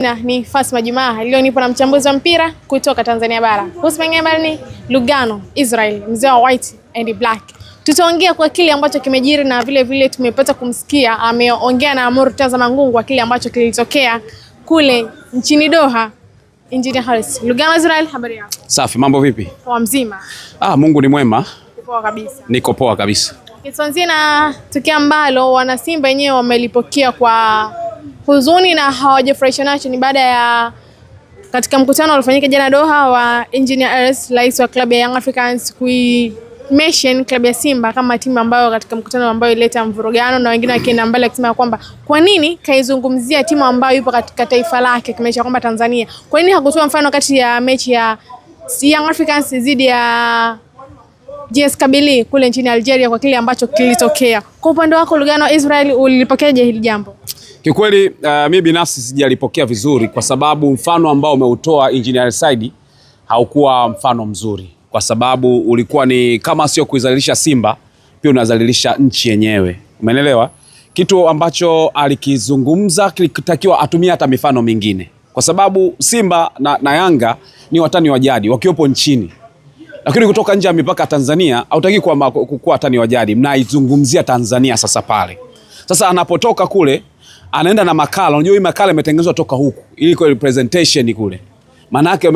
Ni Fasma Jumaa. Leo nipo na mchambuzi wa mpira kutoka Tanzania bara. Hussein Lugano, Israel, mzee wa white and black. Tutaongea kwa kile ambacho kimejiri na vile vile tumepata kumsikia ameongea na Murtaza Mangungu kwa kile ambacho kilitokea kule nchini Doha. Engineer Harris. Lugano, Israel, habari yako? Safi, mambo vipi? Poa mzima. Mungu ni mwema. Poa kabisa. Niko poa kabisa. Tuanzie na tukio ambalo wana Simba wenyewe wamelipokea kwa huzuni na hawajafurahishwa nacho. Ni baada ya katika mkutano ulifanyika jana Doha wa Engineer Harris, rais wa klabu ya Young Africans, mention klabu ya Simba kama timu ambayo katika mkutano ambao ileta mvurugano, na wengine wakienda mbele kusema kwamba kwa nini kaizungumzia timu ambayo ipo katika taifa lake, kimesha kwamba Tanzania. Kwa nini hakutoa mfano kati ya mechi ya Young Africans dhidi ya JS Kabylie kule nchini Algeria kwa kile ambacho kilitokea? Kwa upande wako Lugano, Israel, ulipokeaje hili jambo? Kikweli mimi binafsi sijalipokea vizuri, kwa sababu mfano ambao umeutoa Engineer Said haukuwa mfano mzuri, kwa sababu ulikuwa ni kama sio kuizalilisha Simba, pia unazalilisha nchi yenyewe. Umeelewa? Kitu ambacho alikizungumza kilitakiwa atumie hata mifano mingine, kwa sababu Simba na Yanga ni watani wa jadi wakiopo nchini, lakini kutoka nje ya mipaka Tanzania hautaki kuwa watani wa jadi. Mnaizungumzia Tanzania sasa pale. Sasa anapotoka kule anaenda na makala. Unajua hii makala imetengenezwa toka huku, ili kwa presentation kule. Maana yake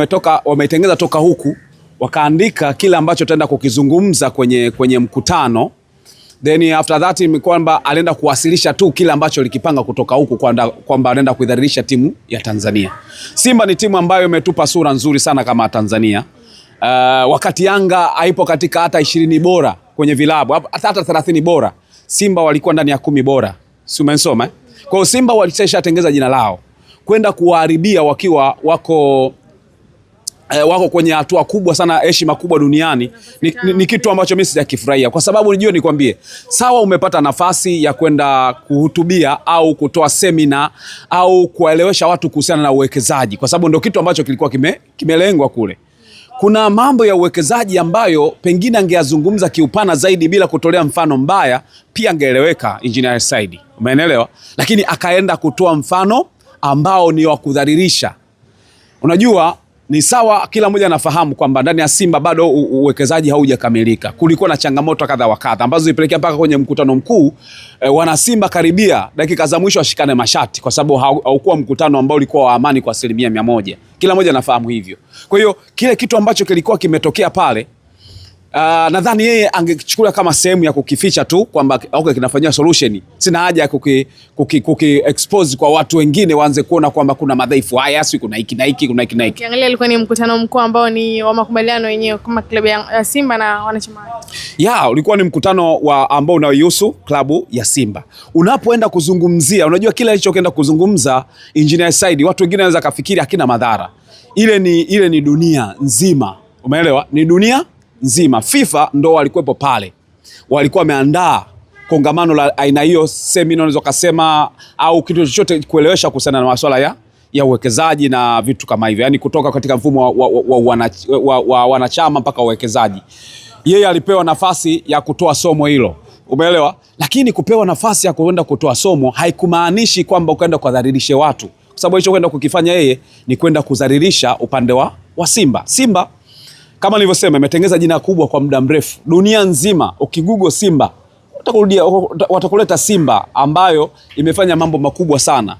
wametengeneza toka huku, wakaandika kila ambacho tutaenda kukizungumza kwenye mkutano. Then after that ni kwamba alienda kuwasilisha tu kila ambacho likipanga kutoka huku, kwamba anaenda kuidhalilisha timu ya Tanzania. Simba ni timu ambayo imetupa sura nzuri sana kama Tanzania. Wakati Yanga haipo katika hata 20 bora kwenye vilabu, hata 30 bora, Simba walikuwa ndani ya 10 bora. Si umensoma? Kwa hiyo Simba walishatengeza jina lao kwenda kuwaharibia wakiwa wako kwenye hatua kubwa sana, heshima kubwa duniani. Ni kitu ambacho mimi sijakifurahia, kwa sababu unajua nikwambie, sawa umepata nafasi ya kwenda kuhutubia au kutoa semina au kuwaelewesha watu kuhusiana na uwekezaji, kwa sababu ndio kitu ambacho kilikuwa kimelengwa kule. Kuna mambo ya uwekezaji ambayo pengine angeyazungumza kiupana zaidi bila kutolea mfano mbaya, pia angeeleweka Engineer Said. Umeelewa? Lakini akaenda kutoa mfano ambao ni wa kudhalilisha. Unajua ni sawa, kila mmoja anafahamu kwamba ndani ya Simba bado uwekezaji haujakamilika. Kulikuwa na changamoto kadha wa kadha ambazo zilipelekea mpaka kwenye mkutano mkuu wana Simba karibia dakika za mwisho washikane mashati, kwa sababu haukuwa mkutano ambao ulikuwa wa amani kwa 100%. Kila mmoja anafahamu hivyo. Kwa hiyo kile kitu ambacho kilikuwa kimetokea pale, nadhani yeye angechukua kama sehemu ya kukificha tu kwamba okay, kinafanyia solution. Sina haja ya kuki expose kwa watu wengine waanze kuona kwamba kuna madhaifu haya, si kuna hiki na hiki, kuna hiki na hiki. Kiangalia ilikuwa ni mkutano mkuu ambao ni wa makubaliano yenyewe kama klabu ya Simba na wanachama wake. Ulikuwa ni mkutano ambao unaohusu klabu ya Simba. Unapoenda kuzungumzia, unajua kila alichokwenda kuzungumza Engineer Said, watu wengine wanaweza kafikiri hakina madhara. Ile ni dunia nzima. Umeelewa? Ni dunia nzima. FIFA ndo walikuwepo pale, walikuwa wameandaa kongamano la aina hiyo, seminar unaweza kusema, au kitu chochote kuelewesha kuhusiana na masuala ya uwekezaji na vitu kama hivyo, yani kutoka katika mfumo wa wanachama mpaka uwekezaji. Yeye alipewa nafasi ya kutoa somo hilo, umeelewa? Lakini kupewa nafasi ya kwenda kutoa somo haikumaanishi kwamba ukaenda kudhalilisha watu, kwa sababu hicho kwenda kukifanya yeye ni kwenda kudhalilisha upande wa Simba. Simba kama nilivyosema imetengeza jina kubwa kwa muda mrefu dunia nzima. Ukigugo Simba watakuleta Simba ambayo imefanya mambo makubwa sana.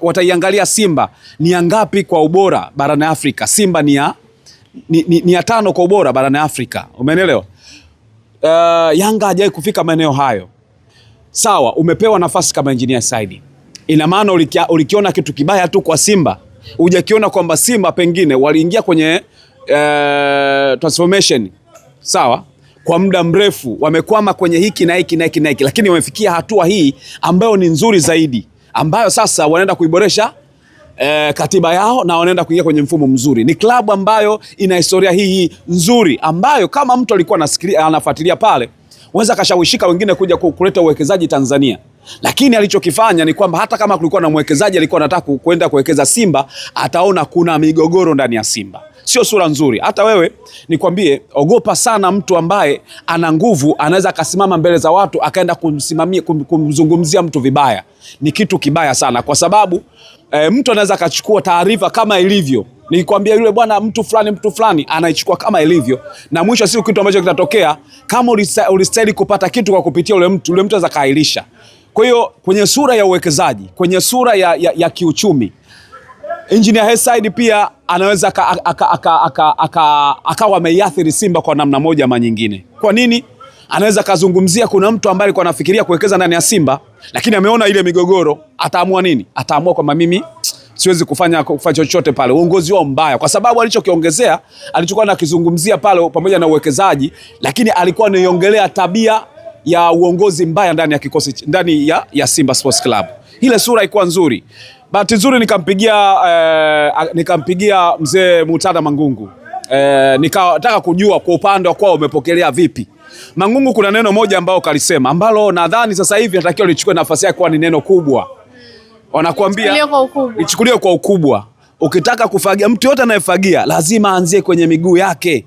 Wataiangalia Simba ni ya ngapi kwa ubora barani Afrika. Simba ni ya 5 kwa ubora barani Afrika. Umeelewa? Yanga hajawahi kufika maeneo hayo. Sawa, umepewa nafasi kama Engineer Said. Ina maana ulikiona kitu kibaya tu kwa Simba, hujakiona kwamba Simba pengine waliingia kwenye transformation, sawa, kwa muda mrefu wamekwama kwenye hiki na hiki na hiki na hiki, lakini wamefikia hatua hii ambayo ni nzuri zaidi, ambayo sasa wanaenda kuiboresha katiba yao na wanaenda kuingia kwenye mfumo mzuri. Ni klabu ambayo ina historia hii nzuri, ambayo kama mtu alikuwa anafuatilia pale, waweza kashawishika wengine kuja kuleta uwekezaji Tanzania. Lakini alichokifanya ni kwamba hata kama kulikuwa na mwekezaji alikuwa anataka kwenda kuwekeza Simba, ataona kuna migogoro ndani ya Simba. sio sura nzuri. Hata wewe nikwambie, ogopa sana mtu ambaye ana nguvu, anaweza akasimama mbele za watu akaenda kumzungumzia mtu vibaya. Ni kitu kibaya sana, kwa sababu mtu anaweza akachukua taarifa kama ilivyo. Nikwambia yule bwana, mtu fulani anaichukua kama ilivyo, na mwisho siku kitu ambacho kitatokea, kama ulistahili kupata kitu kwa kupitia yule mtu anaweza kailisha. Kwa hiyo kwenye sura ya uwekezaji, kwenye sura ya kiuchumi, Engineer Hersi pia anaweza akawa ameiathiri Simba kwa namna moja ama nyingine. Kwa nini? Anaweza kazungumzia, kuna mtu ambaye alikuwa anafikiria kuwekeza ndani ya Simba, lakini ameona ile migogoro, ataamua nini? Ataamua kwamba mimi siwezi kufanya chochote pale. Uongozi wao mbaya, kwa sababu alichokiongezea, alichokuwa anakizungumzia pale pamoja na uwekezaji, lakini alikuwa anaiongelea tabia ya uongozi mbaya ndani ya kikosi, ndani ya Simba Sports Club. Ile sura haikuwa nzuri. Bahati nzuri nikampigia mzee Murtada Mangungu. Nikataka kujua kwa upande wa kwao umepokelea vipi. Mangungu kuna neno moja ambalo kalisema, ambalo nadhani sasa hivi natakiwa lichukue nafasi yake, kwa ni neno kubwa. Wanakuambia ichukulie kwa ukubwa. Ukitaka kufagia, mtu yote anayefagia lazima aanzie kwenye miguu yake.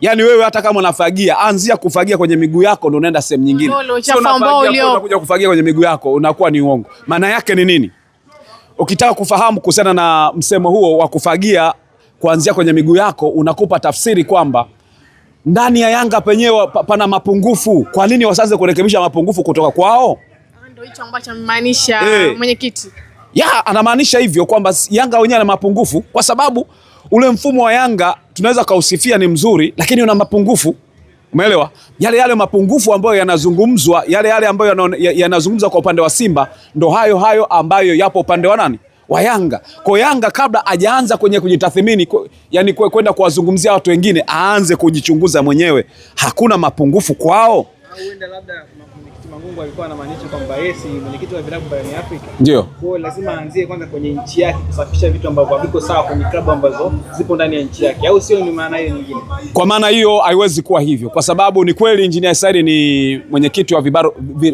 Yaani wewe hata kama unafagia, anzia kufagia kwenye miguu yako ndio unaenda sehemu nyingine. Sio unakuja kufagia kwenye miguu yako, unakuwa ni uongo. Maana yake ni nini? Ukitaka kufahamu kuhusiana na msemo huo wa kufagia kuanzia kwenye miguu yako, unakupa tafsiri kwamba ndani ya Yanga penyewe pana mapungufu. Kwa nini wasianze kurekebisha mapungufu kutoka kwao? Ndio hicho ambacho amemaanisha mwenyekiti. Anamaanisha hivyo kwamba Yanga wenyewe ana mapungufu, kwa sababu ule mfumo wa Yanga tunaweza kausifia ni mzuri, lakini una mapungufu. Umeelewa? Yale mapungufu ambayo yanazungumzwa, yale ambayo yanazungumzwa kwa upande wa Simba, ndo hayo ambayo yapo upande wa nani? Wa Yanga. Kwa Yanga kabla hajaanza kwenye kujitathmini, yani kwenda kuwazungumzia watu wengine, aanze kujichunguza mwenyewe. Hakuna mapungufu kwao. Huenda labda mwenyekiti Mangungu alikuwa anamaanisha kwamba yeye si mwenyekiti wa vilabu barani Afrika. Ndio. Kwa hiyo lazima aanzie kwanza kwenye nchi yake kusafisha vitu ambavyo haviko sawa kwenye klabu ambazo zipo ndani ya nchi yake. Au sio? Ni maana hiyo nyingine. Kwa maana hiyo haiwezi kuwa hivyo, kwa sababu ni kweli Engineer Hersi ni mwenyekiti wa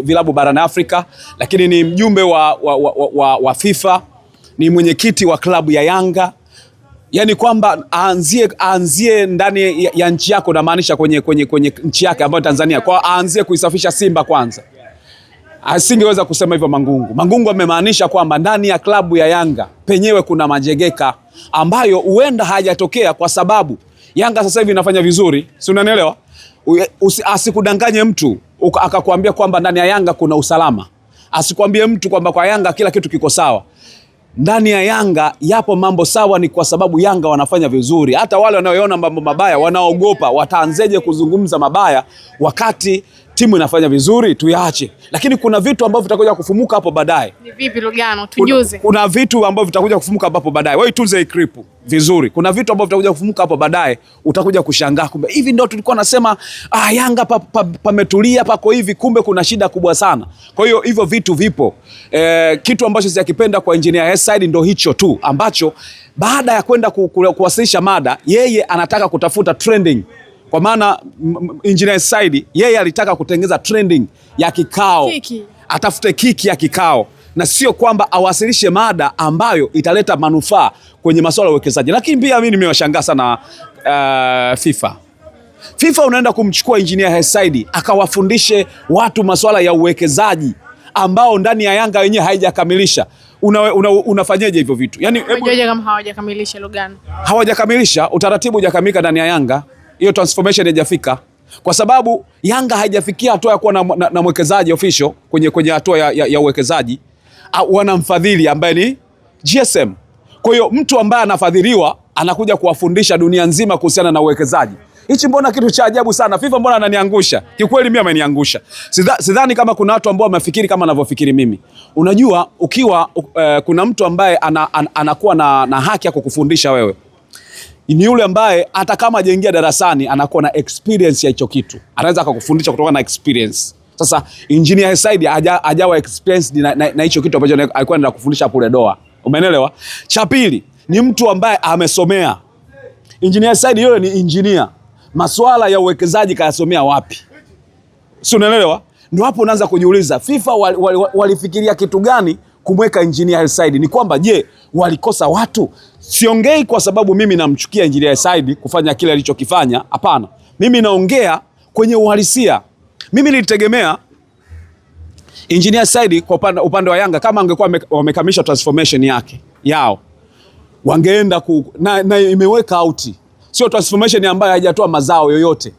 vilabu barani Afrika, lakini ni mjumbe wa FIFA, ni mwenyekiti wa klabu ya Yanga. Yani kwamba aanzie ndani ya nchi yako, na maanisha kwenye nchi yake ambayo Tanzania, kwa aanzie kuisafisha Simba kwanza. Asingeweza kusema hivyo Mangungu. Mangungu amemaanisha kwamba ndani ya klabu ya Yanga penyewe kuna majegeka ambayo huenda hajatokea, kwa sababu Yanga sasa hivi inafanya vizuri, si unanielewa? Asikudanganye mtu akakwambia kwamba ndani ya Yanga kuna usalama. Asikwambie mtu kwamba kwa Yanga kila kitu kiko sawa. Ndani ya Yanga yapo mambo sawa, ni kwa sababu Yanga wanafanya vizuri. Hata wale wanaoona mambo mabaya wanaogopa, wataanzeje kuzungumza mabaya wakati timu inafanya vizuri? Tuyaache. Lakini kuna vitu ambavyo vitakuja kufumuka hapo baadaye. Ni vipi Lugano? Tujuze. Kuna vitu ambavyo vitakuja kufumuka hapo baadaye. Wewe tunze clip vizuri. Kuna vitu ambavyo vitakuja kufumuka hapo baadaye, utakuja kushangaa kumbe hivi ndio tulikuwa nasema Yanga pametulia pako hivi, kumbe kuna shida kubwa sana. Kwa hiyo hivyo vitu vipo. Kitu ambacho sijakipenda kwa Engineer Hersi ndio hicho tu, ambacho baada ya kwenda kuwasilisha mada, yeye anataka kutafuta trending. Kwa maana Engineer Hersi yeye alitaka kutengeza trending ya kikao. Atafute kiki ya kikao, na sio kwamba awasilishe mada ambayo italeta manufaa kwenye masuala ya uwekezaji. Lakini pia mimi nimewashangaa sana FIFA unaenda kumchukua Engineer Hersi akawafundishe watu masuala ya uwekezaji ambao ndani ya Yanga wenyewe haijakamilisha. Unafanyaje hivyo vitu? Yaani kama hawajakamilisha Lugano. Hawajakamilisha, utaratibu hujakamilika ndani ya Yanga. Hiyo transformation haijafika, kwa sababu Yanga haijafikia hatua ya kuwa na mwekezaji official kwenye hatua ya uwekezaji. Wana mfadhili ambaye ni GSM. Kwa hiyo mtu ambaye anafadhiliwa anakuja kuwafundisha dunia nzima kuhusiana na uwekezaji. Hichi mbona kitu cha ajabu sana. FIFA mbona ananiangusha? Kikweli mimi ameniangusha. Sidhani kama kuna watu ambao wamefikiri kama anavyofikiri mimi. Unajua ukiwa kuna mtu ambaye anakuwa na haki ya kukufundisha wewe, ni yule ambaye hata kama hajaingia darasani anakuwa na experience ya hicho kitu. Anaweza akakufundisha kutoka na experience. Sasa Engineer Hersi hajawa experience na hicho kitu ambacho alikuwa anaenda kufundisha kule Doha. Umeelewa? Cha pili, ni mtu ambaye amesomea. Engineer Hersi yeye ni engineer. Masuala ya uwekezaji kayasomea wapi? Si unaelewa? Ndio hapo unaanza kujiuliza FIFA walifikiria kitu gani kumweka Engineer Hersi ni kwamba je, walikosa watu? Siongei kwa sababu mimi namchukia Engineer Hersi kufanya kile alichokifanya, hapana. Mimi naongea kwenye uhalisia. Mimi nilitegemea Engineer Hersi kwa upande wa Yanga kama angekuwa wamekamilisha transformation yao wangeenda na imeweka out. Sio transformation ambayo haijatoa mazao yoyote.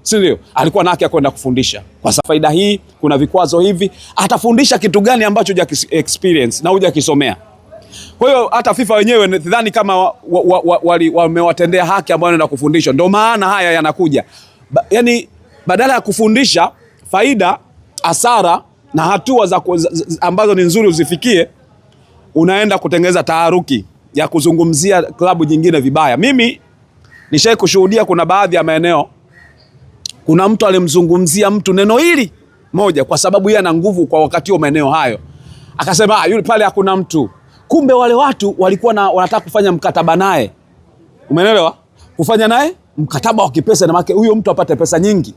Si ndio? Alikuwa na haki ya kwenda kufundisha. Kwa sababu faida hii, kuna vikwazo hivi, atafundisha kitu gani ambacho huja experience na huja kisomea. Kwa hiyo hata FIFA wenyewe nadhani kama wamewatendea haki ambao wanaenda kufundishwa. Ndio maana haya yanakuja. Yaani badala ya kufundisha faida, hasara na hatua ambazo ni nzuri uzifikie, unaenda kutengeneza taharuki ya kuzungumzia klabu nyingine vibaya. Mimi nishai kushuhudia kuna baadhi ya maeneo kuna mtu alimzungumzia mtu neno hili moja kwa sababu yeye ana nguvu kwa wakati wa maeneo hayo. Akasema yule pale hakuna mtu. Kumbe wale watu walikuwa wanataka kufanya mkataba naye. Umeelewa? Kufanya naye mkataba wa kipesa na maana huyo mtu apate pesa nyingi.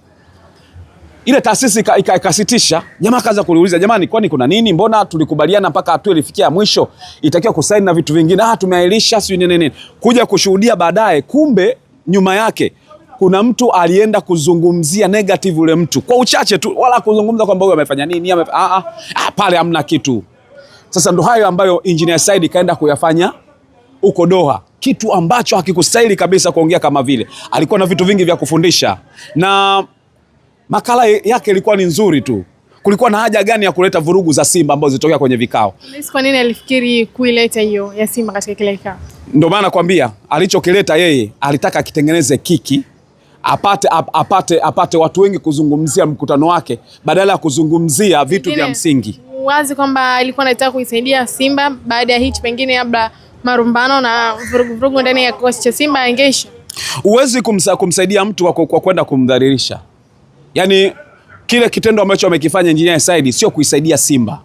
Ile taasisi ikasitisha. Jamaa kaanza kuuliza, jamani kwani kuna nini? Mbona tulikubaliana mpaka hatua ilifikia mwisho itakiwa kusaini na vitu vingine? Tumeahirisha si nini. Kuja kushuhudia baadaye, kumbe nyuma yake kuna mtu alienda kuzungumzia negative ule mtu kwa uchache tu, wala kuzungumza kwamba huyo amefanya nini, pale hamna kitu. Sasa ndo hayo ambayo Engineer Hersi kaenda kuyafanya uko Doha, kitu ambacho hakikustahili kabisa kuongea kama vile. Alikuwa na vitu vingi vya kufundisha na makala yake ilikuwa ni nzuri tu. Kulikuwa na haja gani ya kuleta vurugu za Simba ambazo zilitokea kwenye vikao? Kwa nini alifikiri kuileta hiyo ya Simba katika kile kikao? Ndio maana nakwambia alichokileta yeye, alitaka akitengeneze kiki apate watu wengi kuzungumzia mkutano wake badala ya kuzungumzia vitu vya msingi. Wazi kwamba alikuwa anataka kuisaidia Simba baada ya hichi, pengine labda marumbano na vurugu ndani ya kikosi cha Simba angeisha. Huwezi kumsaidia mtu kwa kwenda kumdhalilisha. Yaani kile kitendo ambacho amekifanya Engineer Hersi sio kuisaidia Simba.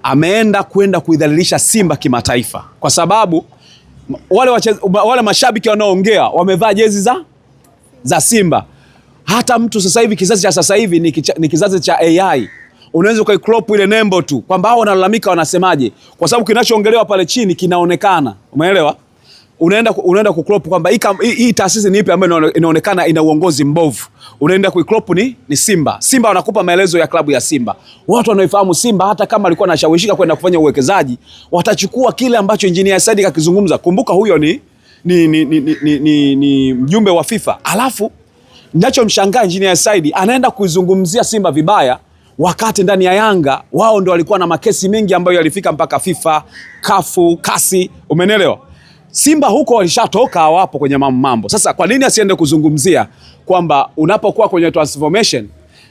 Ameenda kwenda kuidhalilisha Simba kimataifa kwa sababu wale mashabiki wanaoongea wamevaa jezi za Simba. Hata mtu sasa hivi, kizazi cha sasa hivi ni kizazi cha AI. Unaweza ukaicrop ile nembo tu kwamba hao wanalalamika wanasemaje, kwa sababu kinachoongelewa pale chini kinaonekana. Umeelewa? Unaenda kucrop kwamba hii taasisi ni ipi ambayo inaonekana ina uongozi mbovu. Unaenda kuicrop ni Simba. Simba wanakupa maelezo ya klabu ya Simba. Watu wanaoifahamu Simba hata kama alikuwa anashawishika kwenda kufanya uwekezaji, watachukua kile ambacho Engineer Hersi kakizungumza. Kumbuka huyo ni mjumbe wa FIFA. Alafu ninachomshangaa Engineer Hersi anaenda kuizungumzia Simba vibaya wakati ndani ya Yanga wao ndio walikuwa na makesi mengi ambayo yalifika mpaka FIFA, kafu, kasi. Umenelewa? Simba huko walishatoka, hawapo kwenye mambo. Sasa kwa nini asiende kuzungumzia kwamba unapokuwa kwenye transformation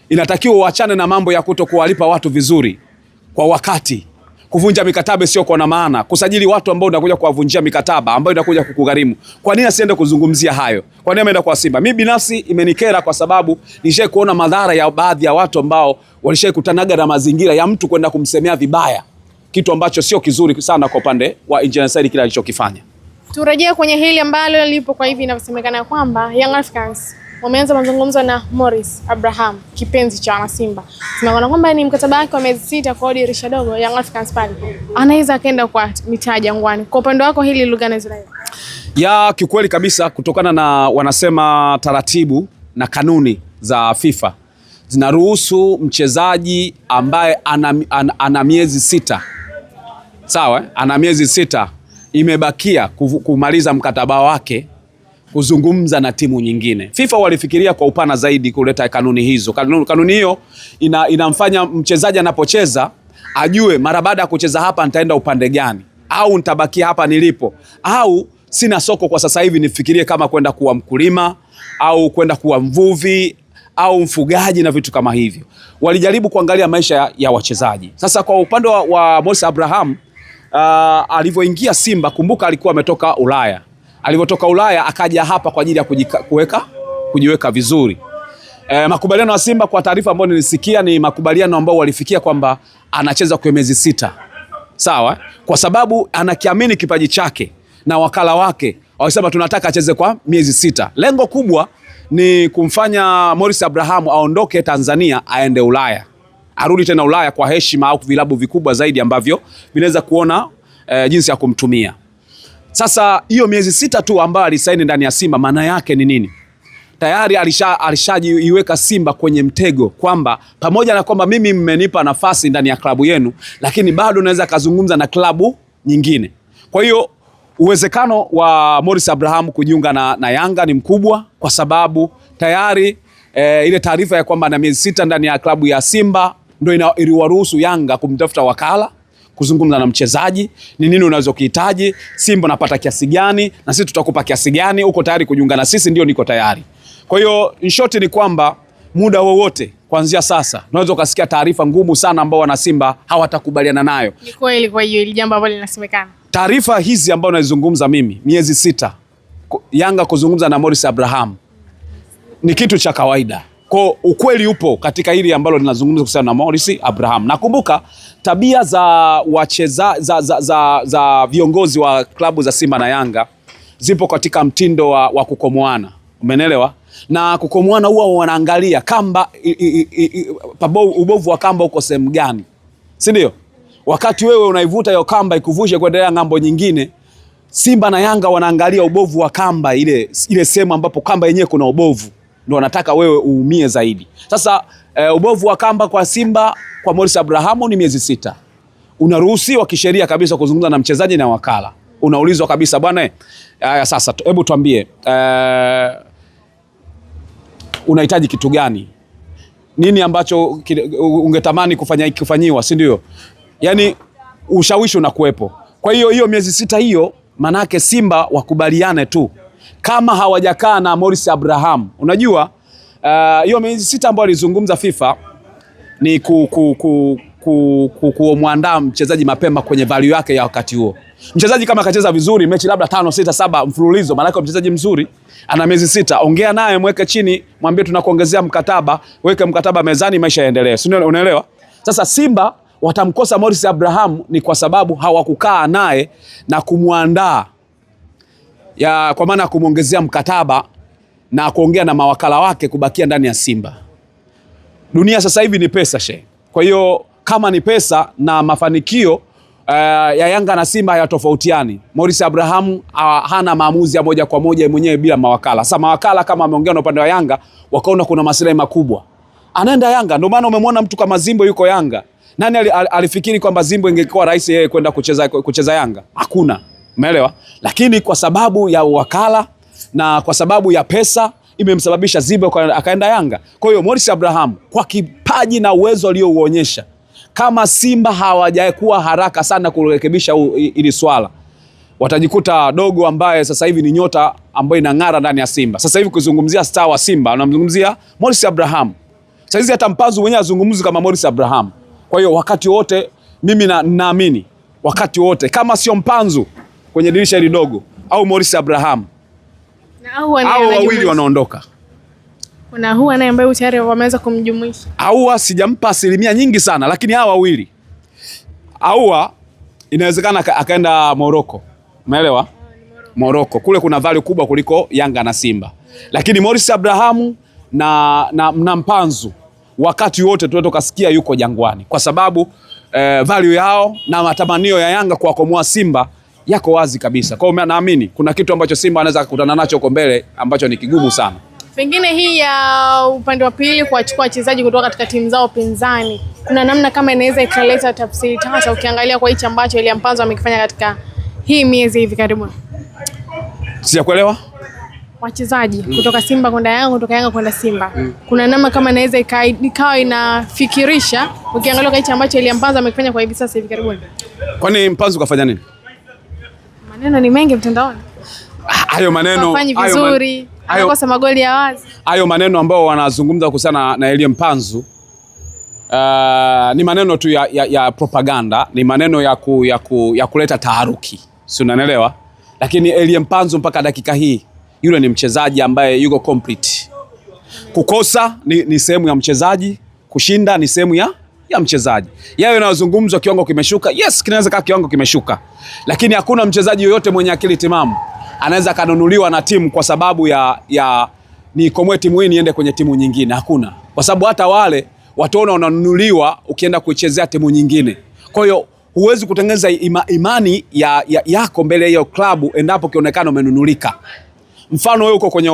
inatakiwa uachane na mambo ya kutokuwalipa watu vizuri kwa wakati, kuvunja mikataba sio kwa maana, kusajili watu ambao unakuja kuwavunjia mikataba ambayo inakuja kukugharimu. Kwa nini asiende kuzungumzia hayo? Kwa nini ameenda kwa Simba? Mimi binafsi imenikera kwa sababu nishaye kuona madhara ya baadhi ya watu ambao walishaye kutanaga na mazingira ya mtu kwenda kumsemea vibaya, kitu ambacho sio kizuri sana kwa upande wa Engineer Hersi kile alichokifanya. Turejea kwenye hili ambalo lipo kwa hivi inavyosemekana kwamba Young Africans wameanza mazungumzo na Morris Abraham, kipenzi cha wana Simba. Tunaona kwamba ni mkataba wake wa miezi 6 kwa dirisha dogo. Young Africans pale anaweza akaenda kwa mitaa Jangwani. Kwa upande wako hili lugha na Israeli? Ya kikweli kabisa, kutokana na wanasema taratibu na kanuni za FIFA zinaruhusu mchezaji ambaye ana miezi 6. Sawa, ana miezi 6 imebakia kumaliza mkataba wake kuzungumza na timu nyingine. FIFA walifikiria kwa upana zaidi kuleta kanuni hizo. Kanuni hiyo inamfanya mchezaji anapocheza ajue mara baada ya kucheza hapa nitaenda upande gani, au nitabakia hapa nilipo, au sina soko kwa sasa hivi nifikirie kama kwenda kuwa mkulima au kwenda kuwa mvuvi au mfugaji na vitu kama hivyo. Walijaribu kuangalia maisha ya wachezaji. Sasa kwa upande wa Morris Abraham alivyoingia Simba, kumbuka alikuwa ametoka Ulaya. Alivyotoka Ulaya akaja hapa kwa ajili ya kujiweka vizuri. Makubaliano ya Simba kwa taarifa ambayo nilisikia ni makubaliano ambao walifikia kwamba anacheza kwa miezi 6. Sawa? Kwa sababu anakiamini kipaji chake na wakala wake walisema tunataka acheze kwa miezi 6. Lengo kubwa ni kumfanya Morris Abraham aondoke Tanzania aende Ulaya. arudi tena Ulaya kwa heshima, au vilabu vikubwa zaidi ambavyo vinaweza kuona jinsi ya kumtumia. Sasa hiyo miezi 6 tu ambayo alisaini ndani ya Simba, maana yake ni nini? Tayari alishajiweka Simba kwenye mtego kwamba pamoja na kwamba mimi mmenipa nafasi ndani ya klabu yenu, lakini bado naweza kazungumza na klabu nyingine. Kwa hiyo uwezekano wa Morris Abraham kujiunga na Yanga ni mkubwa, kwa sababu tayari ile taarifa ya kwamba na miezi 6 ndani ya klabu ya Simba ndio iliwaruhusu Yanga kumtafuta wakala, kuzungumza na mchezaji, ni nini unazokihitaji, Simba unapata kiasi gani na sisi tutakupa kiasi gani, uko tayari kujiunga na sisi? Ndio, niko tayari. Kwa hiyo in short ni kwamba muda wowote kuanzia sasa unaweza ukasikia taarifa ngumu sana ambao wana Simba hawatakubaliana nayo. Ni kweli? Kwa hiyo ile jambo ambalo linasemekana, taarifa hizi ambazo nazizungumza mimi, miezi 6 Yanga kuzungumza na Morris Abraham ni kitu cha kawaida. Kwa ukweli upo katika hili ambalo linazungumza kuhusiana na Morris Abraham. Nakumbuka tabia za viongozi wa klabu za Simba na Yanga zipo katika mtindo wa kukomoana. Umeelewa? Na kukomoana huwa wanaangalia kamba ubovu wa kamba uko sehemu gani, si ndio? Wakati wewe unaivuta hiyo kamba ikuvushe kuendelea ngambo nyingine, Simba na Yanga wanaangalia ubovu wa kamba, ile sehemu ambapo kamba yenyewe kuna ubovu, ndio wanataka wewe uumie zaidi. Sasa ubovu wa kamba kwa Simba kwa Morris Abraham ni miezi 6. Unaruhusiwa kisheria kabisa kuzungumza na mchezaji na wakala. Unaulizwa kabisa, bwana sasa hebu tuambie unahitaji kitu gani? Nini ambacho ungetamani kufanyiwa, si ndio? Yaani ushawishi unakuwepo. Kwa hiyo miezi 6 hiyo manake Simba wakubaliane tu. Kama hawajakaa na Morris Abraham, unajua hiyo miezi 6 ambayo alizungumza FIFA ni kumwandaa mchezaji mapema kwenye value yake ya wakati huo. Mchezaji kama akacheza vizuri mechi labda 5, 6, 7 mfululizo, maana mchezaji mzuri ana miezi 6, ongea naye, mweke chini, mwambie tunakuongezea mkataba, weke mkataba mezani, maisha yaendelee. Unaelewa? Sasa Simba watamkosa Morris Abraham ni kwa sababu hawakukaa naye na kumwandaa, kwa maana kumuongezea mkataba na kuongea na mawakala wake kubakia ndani ya Simba. Dunia sasa hivi ni pesa she. Kwa hiyo kama ni pesa na mafanikio ya Yanga na Simba hayatofautiani, Morris Abraham hana maamuzi ya moja kwa moja mwenyewe bila mawakala. Sasa mawakala kama ameongea na upande wa Yanga wakaona kuna maslahi makubwa, anaenda Yanga. Ndio maana umemwona mtu kama Zimbo yuko Yanga. Nani alifikiri kwamba Zimbo ingekuwa rahisi yeye kwenda kucheza Yanga? Hakuna. Umeelewa? Lakini kwa sababu ya wakala na kwa sababu ya pesa imemsababisha Zimbo akaenda Yanga. Kwa hiyo Morris Abraham kwa kipaji na uwezo aliouonyesha, kama Simba hawajakuwa haraka sana kurekebisha ili swala, watajikuta dogo ambaye sasa hivi ni nyota ambaye inang'ara ndani ya Simba. Sasa hivi kuzungumzia star wa Simba unamzungumzia Morris Abraham. Sasa hizi hata Mpanzu mwenyewe azungumzi kama Morris Abraham. Kwa hiyo wakati wote mimi naamini wakati wote kama sio Mpanzu kwenye dirisha hili dogo au Morris Abraham au wawili wanaondoka. Kuna huwa naye ambaye tayari wameweza kumjumuisha. Aua sijampa asilimia nyingi sana, lakini hawa wawili. Aua inawezekana akaenda Morocco. Umeelewa? Morocco. Kule kuna value kubwa kuliko Yanga na Simba. Lakini Morris Abraham na Mpanzu wakati wote tukasikia yuko Jangwani, kwa sababu value yao na matamanio ya Yanga kuwakomoa Simba yako wazi kabisa. Kwa hiyo naamini kuna kitu ambacho Simba anaweza kukutana nacho huko mbele ambacho ni kigumu sana. Pengine hii ya upande wa pili kuachukua wachezaji kutoka katika timu zao pinzani, kuna namna kama inaweza ikaleta tafsiri tata ukiangalia kwa hichi ambacho Elie Mpanzu amekifanya katika hii miezi hivi karibuni. Sijakuelewa. Wachezaji kutoka Simba kwenda Yanga, kutoka Yanga kwenda Simba. Kuna namna kama inaweza ikawa inafikirisha ukiangalia kwa hichi ambacho Elie Mpanzu amekifanya kwa hivi sasa hivi karibuni. Kwani Mpanzu kafanya nini? Maneno ni mengi mtandaoni. Hayo maneno hafanyi vizuri, anakosa magoli ya wazi. Hayo maneno ambao wanazungumza kuhusiana na Elie Mpanzu ni maneno tu ya propaganda, ni maneno ya kuleta taharuki. Si unanielewa? Lakini Elie Mpanzu mpaka dakika hii yule ni mchezaji ambaye yuko complete. Kukosa ni sehemu ya mchezaji, kushinda ni sehemu ya mchezaji. Yeye anazungumzwa kiwango kimeshuka. Yes, kinaweza kama kiwango kimeshuka. Lakini hakuna mchezaji yoyote mwenye akili timamu anaweza kanunuliwa na timu kwa sababu ya ni komwe timu hii niende kwenye timu nyingine. Hakuna. Kwa sababu hata wale wataona unanunuliwa ukienda kuichezea timu nyingine. Kwa hiyo huwezi kutengeneza imani yako mbele ya hiyo klabu endapo kionekana umenunulika. Mfano wewe uko kwenye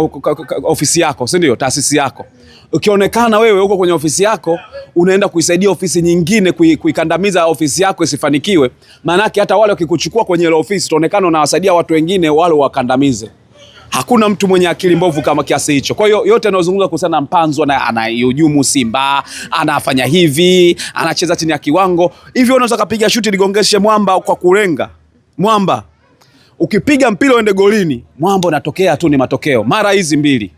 ofisi yako, si ndio? Taasisi yako. Ukionekana wewe uko kwenye ofisi yako unaenda kuisaidia ofisi nyingine kuikandamiza ofisi yako isifanikiwe, maana yake hata wale wakikuchukua kwenye ile ofisi utaonekana unawasaidia watu wengine wale wakandamize. Hakuna mtu mwenye akili mbovu kama kiasi hicho. Kwa hiyo yote yanayozungumza kuhusiana na Mpanzu anahujumu Simba, anafanya hivi, anacheza chini ya kiwango. Hivyo unaweza kupiga shuti ligongeshe mwamba kwa kulenga. Mwamba ukipiga mpira uende golini, mwamba unatokea tu ni matokeo. Mara hizi mbili.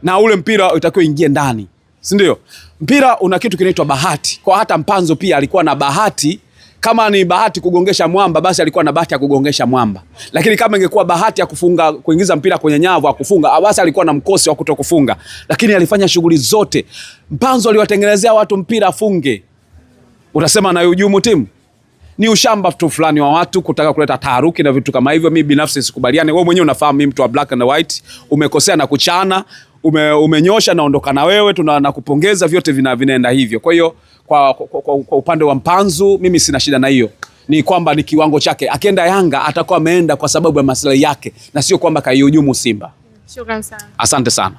Na ule mpira utakiwa ingie ndani. Si ndio? Mpira una kitu kinaitwa bahati. Kwa hata Mpanzu pia alikuwa na bahati. Kama ni bahati kugongesha mwamba, basi alikuwa na bahati ya kugongesha mwamba. Lakini kama ingekuwa bahati ya kufunga, kuingiza mpira kwenye nyavu akufunga, basi alikuwa na mkosi wa kutokufunga. Lakini alifanya shughuli zote. Mpanzu aliwatengenezea watu mpira afunge. Utasema na hujumu timu? Ni ushamba tu fulani wa watu kutaka kuleta taharuki na vitu kama hivyo. Mimi binafsi sikubaliane. Wewe mwenyewe unafahamu mimi mtu wa black and white, umekosea na kuchana, umenyosha naondoka na wewe, tunakupongeza, vyote vinaenda hivyo. Kwa hiyo kwa upande wa Mpanzu mimi sina shida na hiyo. Ni kwamba ni kiwango chake. Akienda Yanga atakuwa ameenda kwa sababu ya maslahi yake na sio kwamba kaihujumu Simba. Shukrani sana. Asante sana.